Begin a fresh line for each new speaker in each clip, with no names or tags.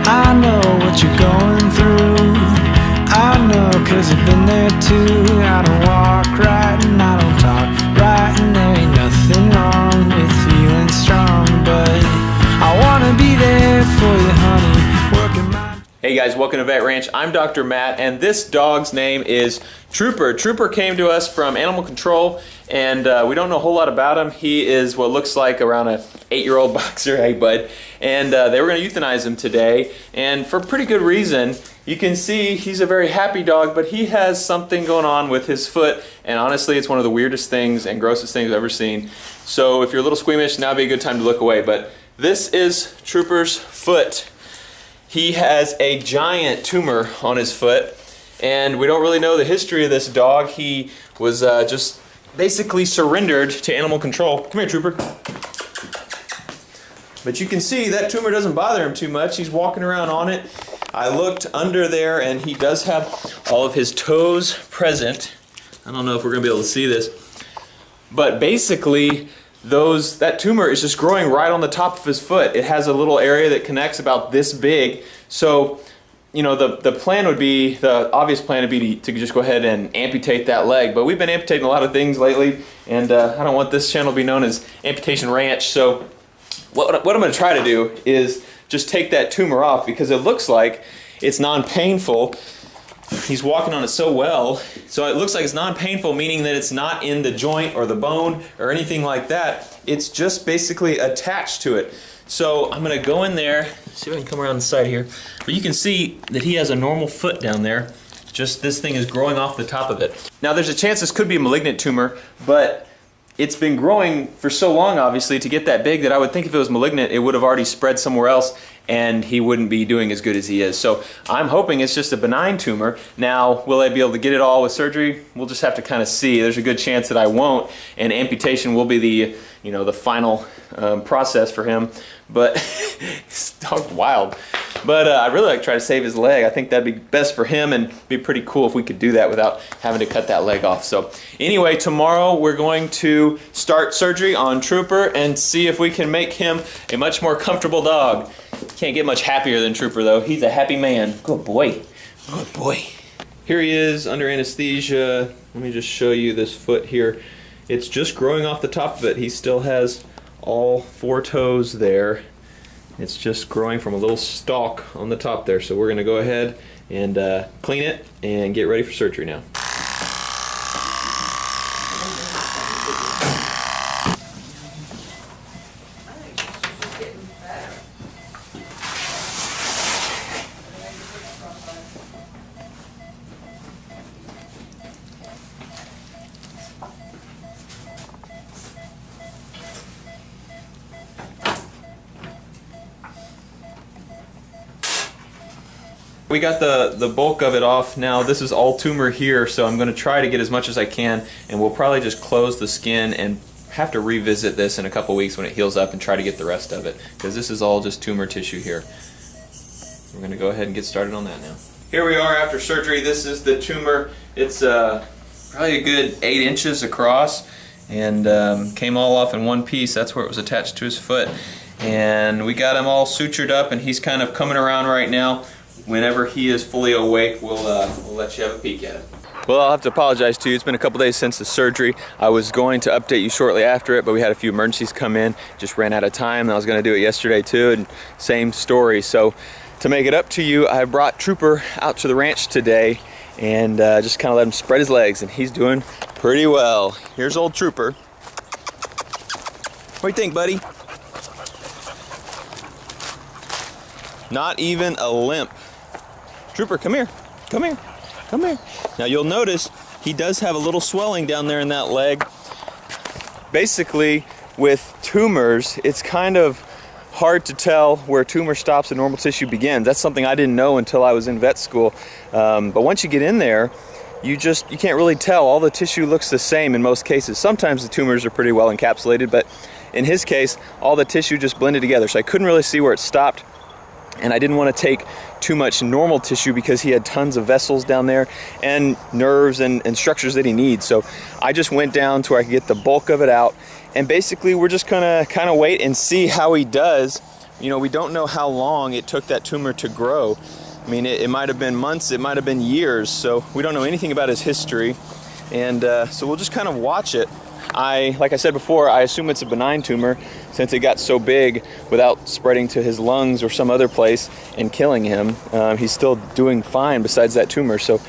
I know what you're going through. I know, 'cause I've been there too. I don't walk right and I don't talk right, and there ain't nothing wrong with feeling strong, but I wanna be there for you, honey, working my...
Hey guys, welcome to Vet Ranch. I'm Dr. Matt, and this dog's name is Trooper. Trooper came to us from Animal Control, and we don't know a whole lot about him. He is what looks like around an 8-year-old boxer, hey bud. And they were going to euthanize him today, and for pretty good reason. You can see he's a very happy dog, but he has something going on with his foot, and honestly it's one of the weirdest things and grossest things I've ever seen. So if you're a little squeamish, now would be a good time to look away. But this is Trooper's foot. He has a giant tumor on his foot, and we don't really know the history of this dog. He was just basically surrendered to Animal Control. Come here, Trooper. But you can see that tumor doesn't bother him too much. He's walking around on it. I looked under there, and he does have all of his toes present. I don't know if we're going to be able to see this, but basically that tumor is just growing right on the top of his foot. It has a little area that connects about this big. So, you know, the plan would be, the obvious plan would be to just go ahead and amputate that leg. But we've been amputating a lot of things lately, and I don't want this channel to be known as Amputation Ranch. So what I'm going to try to do is just take that tumor off, because it looks like it's non-painful. He's walking on it so well, so it looks like it's non-painful, meaning that it's not in the joint or the bone or anything like that. It's just basically attached to it. So I'm going to go in there, see if I can come around the side here. But you can see that he has a normal foot down there. Just this thing is growing off the top of it. Now there's a chance this could be a malignant tumor, but it's been growing for so long, obviously, to get that big, that I would think if it was malignant, it would have already spread somewhere else and he wouldn't be doing as good as he is. So I'm hoping it's just a benign tumor. Now, will I be able to get it all with surgery? We'll just have to kind of see. There's a good chance that I won't, and amputation will be the, you know, the final process for him. But this dog's wild. But I'd really like to try to save his leg. I think that'd be best for him, and be pretty cool if we could do that without having to cut that leg off. So anyway, tomorrow we're going to start surgery on Trooper and see if we can make him a much more comfortable dog. Can't get much happier than Trooper though. He's a happy man. Good boy. Good boy. Here he is under anesthesia. Let me just show you this foot here. It's just growing off the top of it. He still has all 4 toes there. It's just growing from a little stalk on the top there. So we're going to go ahead and clean it and get ready for surgery now. We got the bulk of it off now. This is all tumor here, so I'm going to try to get as much as I can, and we'll probably just close the skin and have to revisit this in a couple weeks when it heals up and try to get the rest of it, because this is all just tumor tissue here. We're going to go ahead and get started on that now. Here we are after surgery. This is the tumor. It's probably a good 8 inches across, and came all off in one piece. That's where it was attached to his foot. And we got him all sutured up, and he's kind of coming around right now. Whenever he is fully awake, we'll let you have a peek at it. Well, I'll have to apologize to you. It's been a couple days since the surgery. I was going to update you shortly after it, but we had a few emergencies come in. Just ran out of time, and I was going to do it yesterday too, and same story. So to make it up to you, I brought Trooper out to the ranch today and just kind of let him spread his legs, and he's doing pretty well. Here's old Trooper. What do you think, buddy? Not even a limp. Trooper, come here. Come here. Come here. Now you'll notice he does have a little swelling down there in that leg. Basically, with tumors, it's kind of hard to tell where tumor stops and normal tissue begins. That's something I didn't know until I was in vet school. But once you get in there, you can't really tell. All the tissue looks the same in most cases. Sometimes the tumors are pretty well encapsulated, but in his case, all the tissue just blended together. So I couldn't really see where it stopped. And I didn't want to take too much normal tissue because he had tons of vessels down there and nerves and structures that he needs. So I just went down to where I could get the bulk of it out. And basically we're just gonna kind of wait and see how he does you know, we don't know how long it took that tumor to grow. I mean, it might have been months, it might have been years, so we don't know anything about his history. And so we'll just kind of watch it. Like I said before, I assume it's a benign tumor since it got so big without spreading to his lungs or some other place and killing him. He's still doing fine besides that tumor. So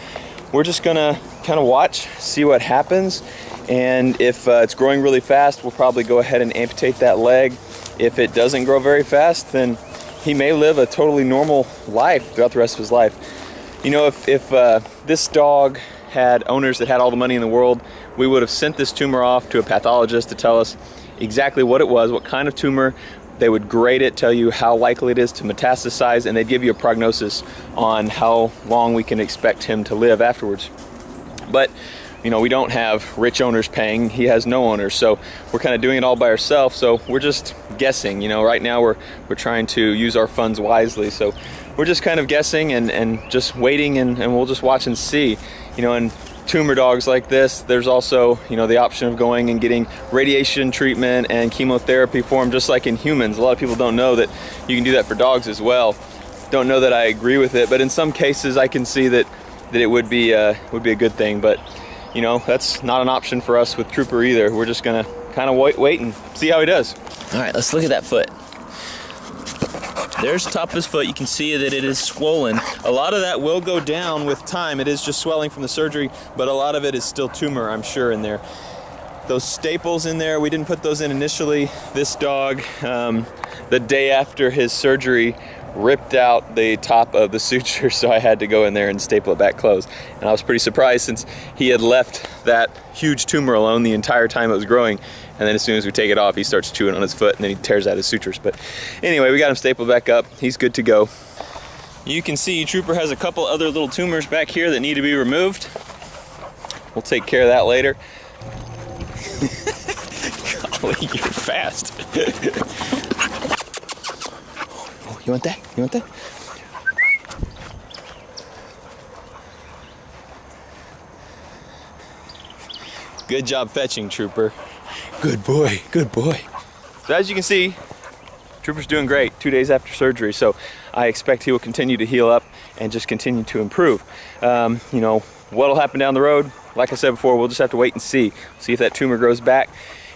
we're just gonna kind of watch, see what happens. And if it's growing really fast, we'll probably go ahead and amputate that leg. If it doesn't grow very fast, then he may live a totally normal life throughout the rest of his life. You know, if this dog had owners that had all the money in the world, we would have sent this tumor off to a pathologist to tell us exactly what it was, what kind of tumor. They would grade it, tell you how likely it is to metastasize, and they'd give you a prognosis on how long we can expect him to live afterwards. But you know, we don't have rich owners paying. He has no owners, so we're kind of doing it all by ourselves. So we're just guessing. You know, right now we're trying to use our funds wisely. So we're just kind of guessing and just waiting, and we'll just watch and see. You know, and tumor dogs like this, there's also, you know, the option of going and getting radiation treatment and chemotherapy for them, just like in humans. A lot of people don't know that you can do that for dogs as well. Don't know that I agree with it, but in some cases I can see that it would be a good thing. But you know, that's not an option for us with Trooper either. We're just gonna kind of wait and see how he does.
All right, let's look at that foot. There's the top of his foot. You can see that it is swollen.
A lot of that will go down with time. It is just swelling from the surgery, but a lot of it is still tumor, I'm sure, in there. Those staples in there, we didn't put those in initially. This dog, the day after his surgery, ripped out the top of the suture, so I had to go in there and staple it back closed. And I was pretty surprised since he had left that huge tumor alone the entire time it was growing. And then as soon as we take it off, he starts chewing on his foot and then he tears out his sutures. But anyway, we got him stapled back up. He's good to go. You can see Trooper has a couple other little tumors back here that need to be removed. We'll take care of that later. Golly, you're fast.
Oh, you want that? You want that?
Good job fetching, Trooper.
Good boy, good boy.
So as you can see, Trooper's doing great 2 days after surgery, so I expect he will continue to heal up and just continue to improve. You know, what'll happen down the road? Like I said before, we'll just have to wait and see if that tumor grows back.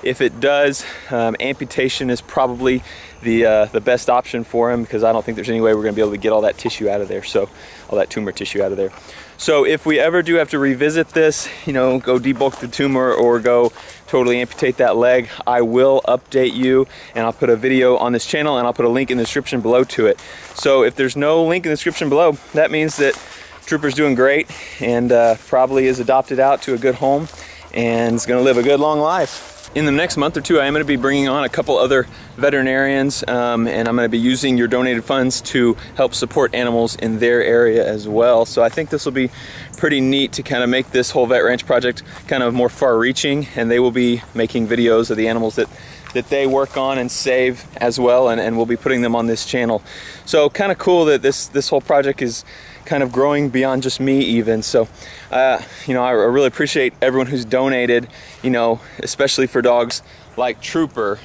If it does, amputation is probably the best option for him, because I don't think there's any way we're going to be able to get all that tissue out of there, so all that tumor tissue out of there. So if we ever do have to revisit this, you know, go debulk the tumor or go totally amputate that leg, I will update you, and I'll put a video on this channel and I'll put a link in the description below to it. So if there's no link in the description below, that means that Trooper's doing great and probably is adopted out to a good home and is going to live a good long life. In the next month or two, I am going to be bringing on a couple other veterinarians, and I'm going to be using your donated funds to help support animals in their area as well. So I think this will be pretty neat to kind of make this whole vet ranch project kind of more far-reaching, and they will be making videos of the animals that they work on and save as well, and we'll be putting them on this channel. So kind of cool that this whole project is kind of growing beyond just me even. So you know, I really appreciate everyone who's donated, you know, especially for dogs like Trooper,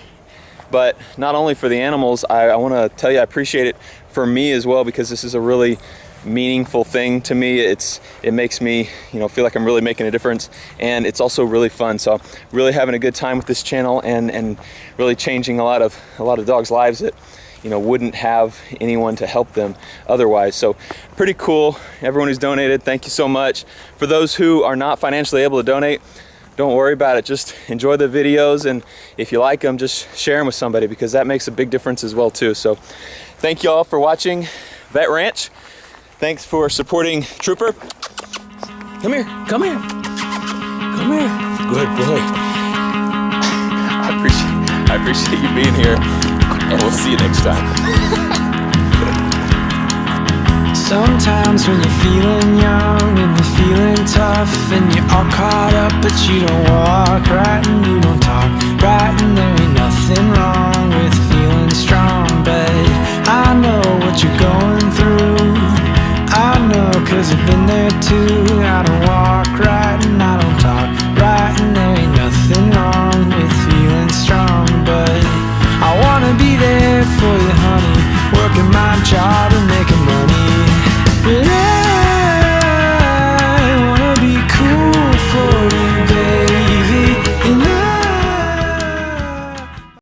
but not only for the animals. I want to tell you I appreciate it for me as well, because this is a really meaningful thing to me. It makes me, you know, feel like I'm really making a difference, and it's also really fun. So I'm really having a good time with this channel and really changing a lot of dogs' lives that, you know, wouldn't have anyone to help them otherwise. So pretty cool. Everyone who's donated, thank you so much. For those who are not financially able to donate, don't worry about it. Just enjoy the videos, and if you like them, just share them with somebody, because that makes a big difference as well too. So thank you all for watching Vet Ranch. Thanks for supporting Trooper. Come here, come here, come here. Good boy. I appreciate you being here, and we'll see you next time.
Sometimes when you're feeling young and you're feeling tough and you're all caught up, but you don't walk right and you don't talk right, and there ain't nothing wrong with feeling strong.